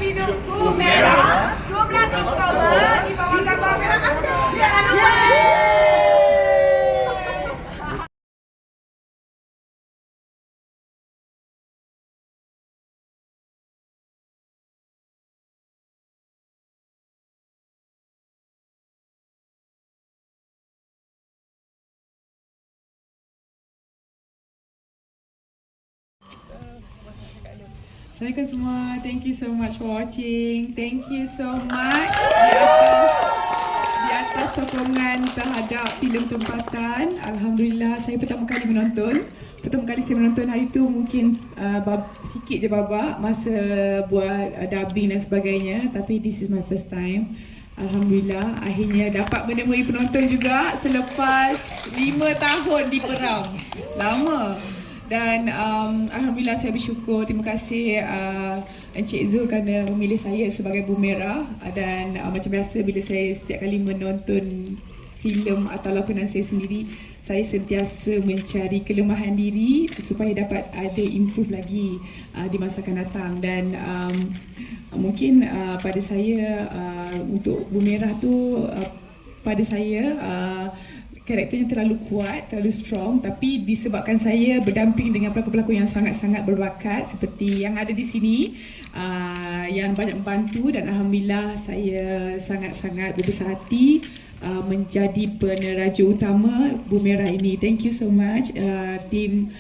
hidupku merah 12 Oktober di bawah gambar merah anda. Jangan lupa. Assalamualaikum semua. Thank you so much for watching. Thank you so much di atas sokongan terhadap filem tempatan. Alhamdulillah saya pertama kali menonton. Pertama kali saya menonton hari tu mungkin sikit je babak masa buat dubbing dan sebagainya. Tapi this is my first time. Alhamdulillah akhirnya dapat menemui penonton juga selepas 5 tahun diperam. Lama. Dan Alhamdulillah saya bersyukur, terima kasih Encik Zul kerana memilih saya sebagai Bumerah. Dan macam biasa bila saya setiap kali menonton filem atau lakonan saya sendiri, saya sentiasa mencari kelemahan diri supaya dapat ada improve lagi di masa akan datang. Dan mungkin pada saya untuk Bumerah tu pada saya karakternya terlalu kuat, terlalu strong, tapi disebabkan saya berdamping dengan pelakon-pelakon yang sangat-sangat berbakat seperti yang ada di sini, yang banyak membantu, dan Alhamdulillah saya sangat-sangat berbesar hati menjadi peneraja utama Bumerah ini. Thank you so much tim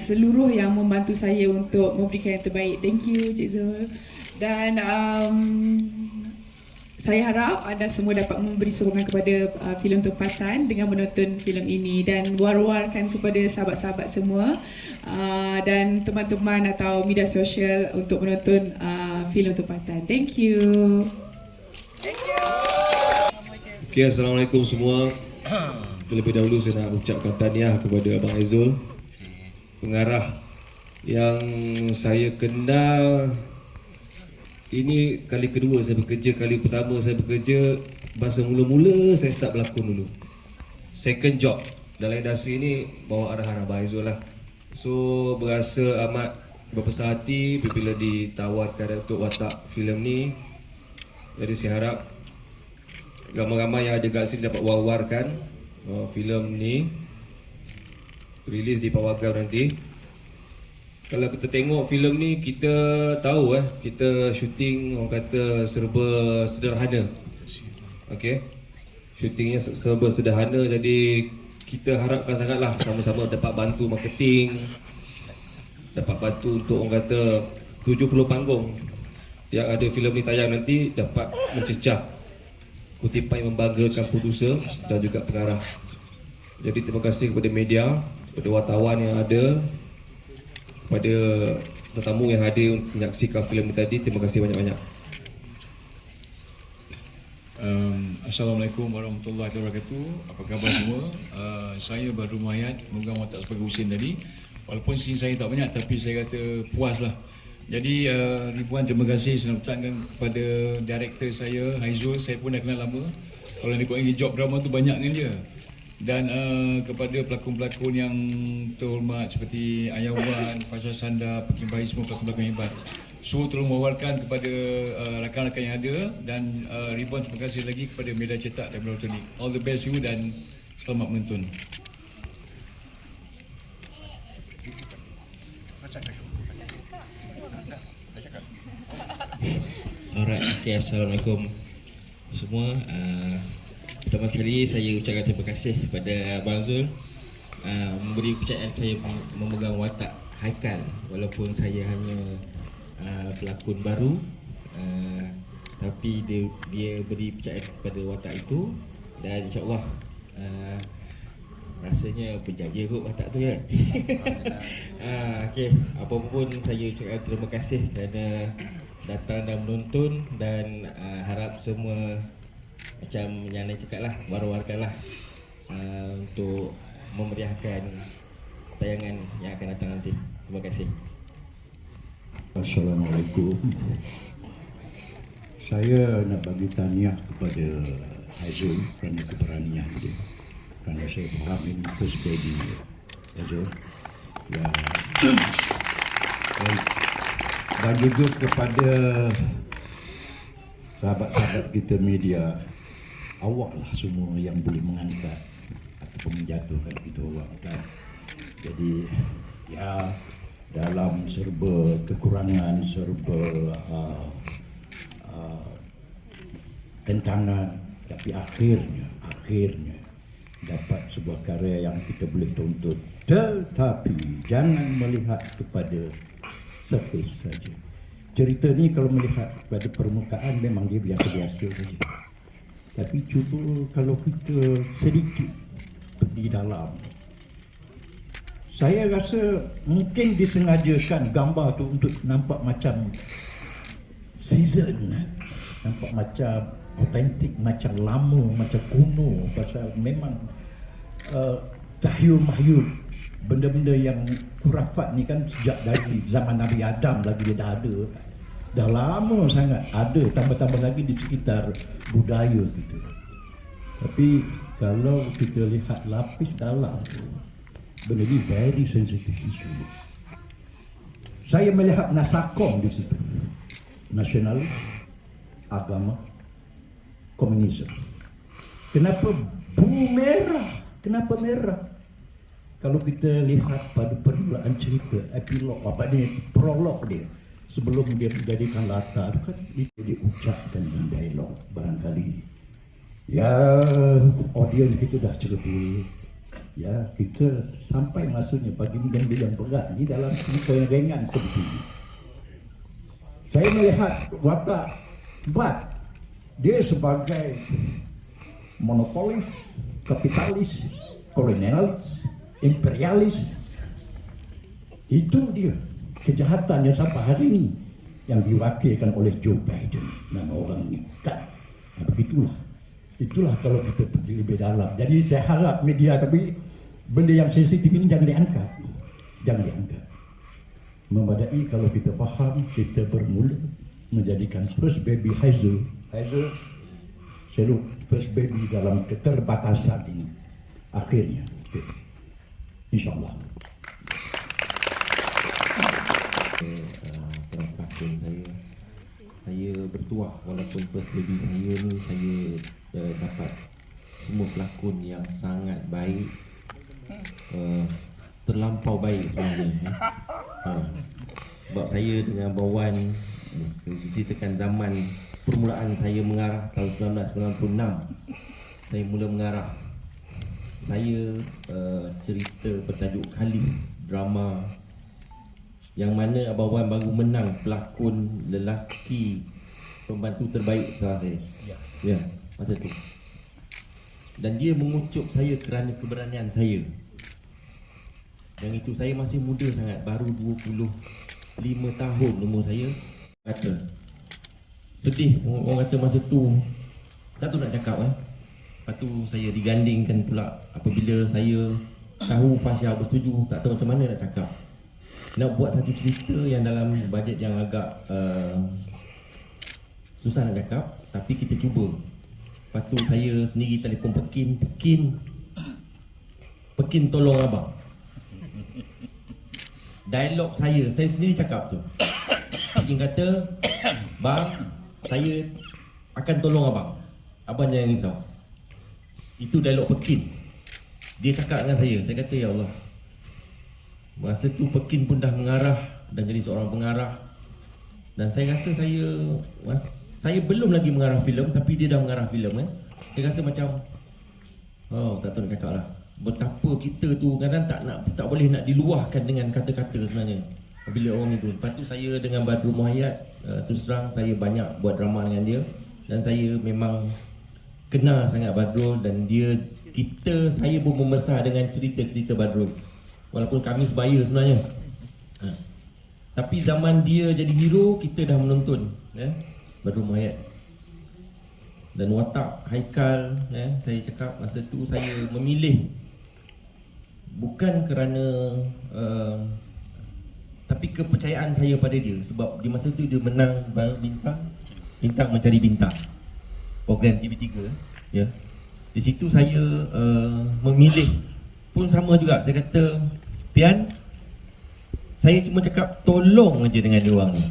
seluruh yang membantu saya untuk memberikan yang terbaik. Thank you Cik Zul. Dan saya harap anda semua dapat memberi sokongan kepada filem tempatan dengan menonton filem ini, dan war-warkan kepada sahabat-sahabat semua dan teman-teman atau media sosial untuk menonton filem tempatan. Thank you. Thank you. Okay, Assalamualaikum semua. Terlebih dahulu saya nak ucapkan tahniah kepada Abang Aizul, pengarah yang saya kenal. Ini kali kedua saya bekerja. Kali pertama saya bekerja, masa mula-mula saya start berlakon dulu. Second job dalam industri ni bawa arahan Abang Aizul lah. So berasa amat berbesar hati bila ditawarkan untuk watak filem ni. Jadi saya harap ramai-ramai yang ada kat sini dapat war-warkan filem ni. Release di Pawagam nanti. Kalau kita tengok filem ni, kita tahu kita syuting orang kata serba sederhana. Okey. Syutingnya serba sederhana, jadi kita harapkan sangatlah sama-sama dapat bantu marketing, dapat bantu untuk orang kata 70 panggung yang ada filem ni tayang nanti dapat mencecah kutipan yang membanggakan produser dan juga pengarah. Jadi terima kasih kepada media, kepada wartawan yang ada, kepada tetamu yang hadir menyaksikan filem ini tadi. Terima kasih banyak-banyak. Assalamualaikum warahmatullahi wabarakatuh. Apa khabar semua? Saya baru Mayat, memegang watak sebagai Husin tadi. Walaupun scene saya tak banyak, tapi saya kata puas lah. Jadi ribuan terima kasih saya nak ucapkan kepada director saya, Haizul. Saya pun dah kenal lama. Kalau nak ikut job drama tu banyak dengan dia. Dan kepada pelakon-pelakon yang terhormat seperti Ayah Wan, Fasha Sanda, Pekin Bayi, semua pelakon-pelakon hebat. So tolong mewawarkan kepada rakan-rakan yang ada, dan ribuan terima kasih lagi kepada media cetak dan elektronik. All the best you dan selamat menonton. Alright, okay, Assalamualaikum semua. Pertama kali saya ucapkan terima kasih kepada Abang Zul memberi kepercayaan saya memegang watak Haikal, walaupun saya hanya pelakon baru, tapi dia beri kepercayaan kepada watak itu, dan insyaAllah rasanya berjaya kot watak tu kan. Okay, apapun saya ucapkan terima kasih kerana datang dan menonton, dan harap semua macam yang Nai cakap lah, war-warkan lah untuk memeriahkan tayangan yang akan datang nanti. Terima kasih. Assalamualaikum. Saya nak bagi tahniah kepada Haizul kerana keberanian dia. Kerana saya faham ini first baby Haizul. Ya. Dan juga kepada sahabat-sahabat kita media, awaklah semua yang boleh mengangkat ataupun menjatuhkan kita orang kan. Jadi ya, dalam serba kekurangan, serba tentangan, tapi akhirnya dapat sebuah karya yang kita boleh tuntut. Tetapi jangan melihat kepada surface saja. Cerita ni kalau melihat pada permukaan memang dia biasa-biasa saja. Tapi cuba kalau kita sedikit pergi dalam. Saya rasa mungkin disengajakan gambar tu untuk nampak macam season, nampak macam autentik, macam lama, macam kuno, pasal memang tahyul-mahyul, benda-benda yang khurafat ni kan sejak dari zaman Nabi Adam lagi dia dah ada. Dah lama sangat ada, tambah-tambah lagi di sekitar budaya kita. Tapi kalau kita lihat lapis dalam tu, benda ni very sensitive issue. Saya melihat nasakom di situ. Nasionalis, agama, komunisme. Kenapa merah? Kenapa merah? Kalau kita lihat pada permulaan cerita, epilog, apa dia, prolog dia, sebelum dia menjadikan latar, kan itu diucapkan dalam dialog barangkali. Ya, audiens kita dah cerdik. Ya, kita sampai masanya bagi benda yang berat ni dalam cerita yang ringan seperti ini. Saya melihat watak Bat, dia sebagai monopolis, kapitalis, kolonialis, imperialis. Itu dia kejahatan yang sampai hari ini yang diwakilkan oleh Joe Biden, nama orang ini kan. Itulah kalau kita pergi lebih dalam. Jadi saya harap media, tapi benda yang sensitif ini jangan diangkat. Memadai kalau kita faham, kita bermula menjadikan first baby Hazel, first baby dalam keterbatasan ini. Akhirnya, insyaAllah. Pelakon saya bertuah, walaupun first baby saya ni saya dapat semua pelakon yang sangat baik, terlampau baik sebenarnya. Sebab saya dengan Abang Wan ceritakan zaman permulaan saya mengarah tahun 1996, saya mula mengarah. Saya cerita bertajuk Khalis, drama yang mana Abang Wan baru menang pelakon lelaki pembantu terbaik setelah saya. Ya, masa tu. Dan dia mengucup saya kerana keberanian saya. Yang itu saya masih muda sangat, baru 25 tahun umur saya. Kata sedih, orang kata masa tu tak tahu nak cakap kan. Lepas tu saya digandingkan pula apabila saya tahu Fasya bersetuju, tak tahu macam mana nak cakap. Nak buat satu cerita yang dalam bajet yang agak susah nak cakap, tapi kita cuba. Lepas tu saya sendiri telefon Pekin tolong abang. Dialog saya sendiri cakap tu. Pekin kata, bang, saya akan tolong abang. Abang jangan risau. Itu dialog Pekin. Dia cakap dengan saya kata, ya Allah. Masa tu Pekin pun dah mengarah dan jadi seorang pengarah. Dan saya rasa saya belum lagi mengarah filem, tapi dia dah mengarah filem kan. Saya rasa macam tak tahu nak cakap lah. Betapa kita tu kadang tak boleh nak diluahkan dengan kata-kata sebenarnya bila orang itu. Lepas tu saya dengan Badrul Muhayyad, terus terang saya banyak buat drama dengan dia. Dan saya memang kenal sangat Badrul. Dan saya pun membesar dengan cerita-cerita Badrul. Walaupun kami sebaya sebenarnya. Tapi zaman dia jadi hero, kita dah menonton Badrul Muhayyad. Dan watak Haikal, saya cakap masa tu saya memilih bukan kerana tapi kepercayaan saya pada dia. Sebab di masa tu dia menang Bintang Mencari Bintang, program TV3 ya. Di situ saya memilih pun sama juga. Saya kata, Pian, saya cuma cakap tolong aja dengan dia orang ni.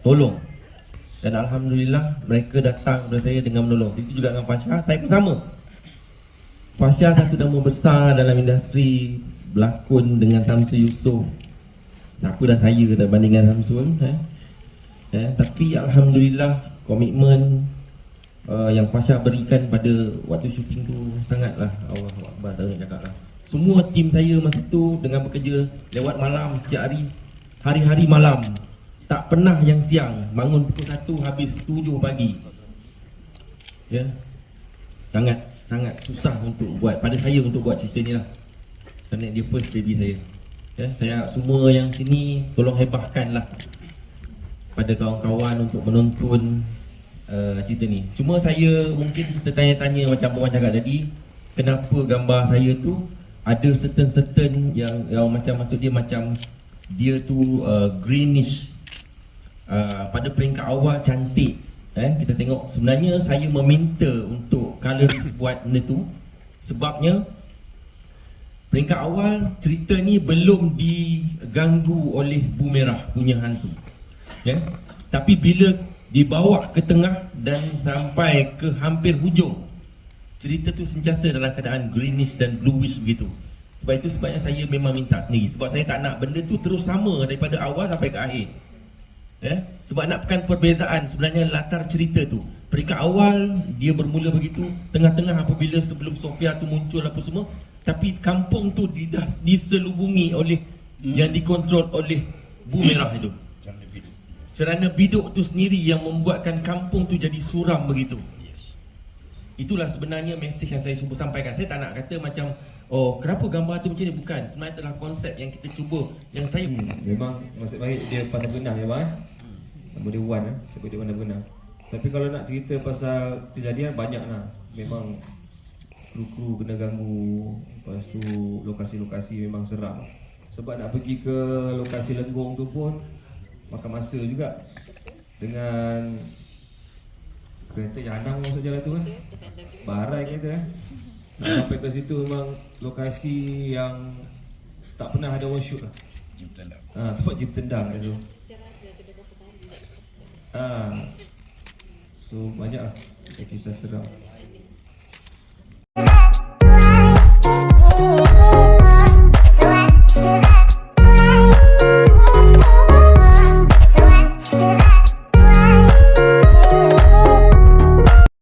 Tolong. Dan alhamdulillah mereka datang kepada saya dengan menolong. Itu juga dengan Fasha, saya pun sama. Fasha satu nama besar dalam industri berlakon dengan Samsul Yusof. Siapa dah saya dah bandingkan Samsul, tapi alhamdulillah komitmen yang Fasha berikan pada waktu syuting tu sangatlah Allahu Akbar, tak nak cakap lah. Semua tim saya masa tu dengan bekerja lewat malam setiap hari, hari-hari malam. Tak pernah yang siang, bangun pukul 1 habis 7 pagi. Ya. Sangat susah untuk buat, pada saya untuk buat cerita ni lah. Kerana dia first baby saya. Ya, saya semua yang sini tolong hebahkanlah pada kawan-kawan untuk menonton cerita ni. Cuma saya mungkin tertanya-tanya macam Puan cakap tadi, kenapa gambar saya tu ada certain yang macam maksud dia macam dia tu greenish. Pada peringkat awal cantik, kita tengok sebenarnya saya meminta untuk colorist buat benda tu sebabnya peringkat awal cerita ni belum diganggu oleh Bu Merah punya hantu, tapi bila dibawa ke tengah dan sampai ke hampir hujung, cerita tu sentiasa dalam keadaan greenish dan bluish begitu. Sebab itu sebabnya saya memang minta sendiri, sebab saya tak nak benda tu terus sama daripada awal sampai ke akhir. Sebab nak pekan perbezaan sebenarnya latar cerita tu. Peringkat awal dia bermula begitu, tengah-tengah apabila sebelum Sofia tu muncul apa semua, tapi kampung tu diselubungi oleh yang dikontrol oleh Bu Merah itu. Cerana biduk tu sendiri yang membuatkan kampung tu jadi suram begitu. Itulah sebenarnya mesej yang saya cuba sampaikan. Saya tak nak kata macam kenapa gambar tu macam ni, bukan. Sebenarnya adalah konsep yang kita cuba, yang saya memang nasib baik dia pandai berenang ya bang. Nama dia Wan, sebab dia pandai berenang. Tapi kalau nak cerita pasal kejadian banyak lah. Memang kru-kru kena ganggu. Lepas tu lokasi-lokasi memang seram. Sebab nak pergi ke lokasi Lenggong tu pun makan masa juga. Dengan kereta Yanang masuk jalan tu kan, barai kereta sampai ke situ memang lokasi yang tak pernah ada orang shoot lah. Tempat jeep tendang kat situ. So banyak lah kisah seram.